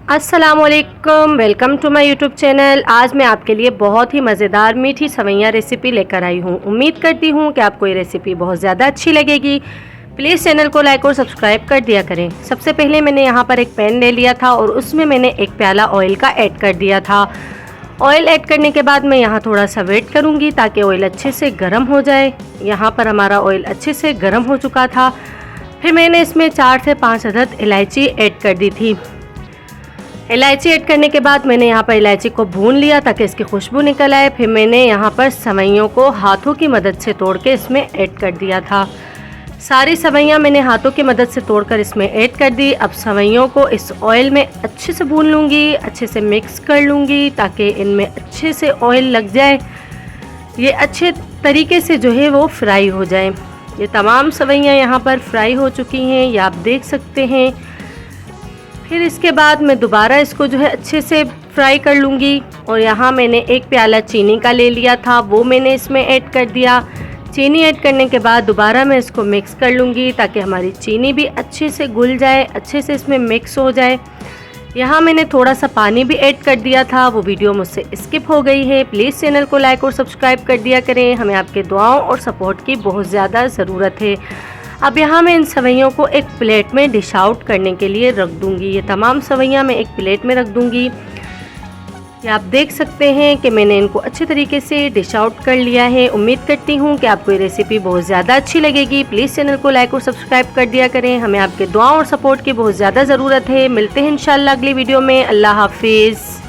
अस्सलामुअलैकुम, welcome to my YouTube channel. आज मैं आपके लिए बहुत ही मज़ेदार मीठी सवैयाँ रेसिपी लेकर आई हूँ। उम्मीद करती हूँ कि आपको ये रेसिपी बहुत ज़्यादा अच्छी लगेगी। प्लीज़ चैनल को लाइक और सब्सक्राइब कर दिया करें। सबसे पहले मैंने यहाँ पर एक पैन ले लिया था और उसमें मैंने एक प्याला ऑयल का ऐड कर दिया था। ऑयल ऐड करने के बाद मैं यहाँ थोड़ा सा वेट करूँगी ताकि ऑयल अच्छे से गर्म हो जाए। यहाँ पर हमारा ऑयल अच्छे से गर्म हो चुका था। फिर मैंने इसमें 4 से 5 अदद इलायची ऐड कर दी थी। इलायची ऐड करने के बाद मैंने यहाँ पर इलायची को भून लिया ताकि इसकी खुशबू निकल आए। फिर मैंने यहाँ पर सवैयों को हाथों की मदद से तोड़ के इसमें ऐड कर दिया था। सारी सवैयाँ मैंने हाथों की मदद से तोड़कर इसमें ऐड कर दी। अब सवैयों को इस ऑयल में अच्छे से भून लूँगी, अच्छे से मिक्स कर लूँगी ताकि इनमें अच्छे से ऑयल लग जाए, ये अच्छे तरीके से जो है वो फ्राई हो जाए। ये तमाम सवैयाँ यहाँ पर फ्राई हो चुकी हैं, ये आप देख सकते हैं। फिर इसके बाद मैं दोबारा इसको जो है अच्छे से फ्राई कर लूँगी और यहाँ मैंने एक प्याला चीनी का ले लिया था, वो मैंने इसमें ऐड कर दिया। चीनी ऐड करने के बाद दोबारा मैं इसको मिक्स कर लूँगी ताकि हमारी चीनी भी अच्छे से घुल जाए, अच्छे से इसमें मिक्स हो जाए। यहाँ मैंने थोड़ा सा पानी भी ऐड कर दिया था, वो वीडियो मुझसे स्किप हो गई है। प्लीज़ चैनल को लाइक और सब्सक्राइब कर दिया करें, हमें आपके दुआओं और सपोर्ट की बहुत ज़्यादा ज़रूरत है। अब यहाँ मैं इन सवैयों को एक प्लेट में डिश आउट करने के लिए रख दूँगी। ये तमाम सवैयाँ मैं एक प्लेट में रख दूँगी। ये आप देख सकते हैं कि मैंने इनको अच्छे तरीके से डिश आउट कर लिया है। उम्मीद करती हूँ कि आपको ये रेसिपी बहुत ज़्यादा अच्छी लगेगी। प्लीज़ चैनल को लाइक और सब्सक्राइब कर दिया करें, हमें आपके दुआओं और सपोर्ट की बहुत ज़्यादा ज़रूरत है। मिलते हैं इंशाल्लाह अगली वीडियो में। अल्लाह हाफिज़।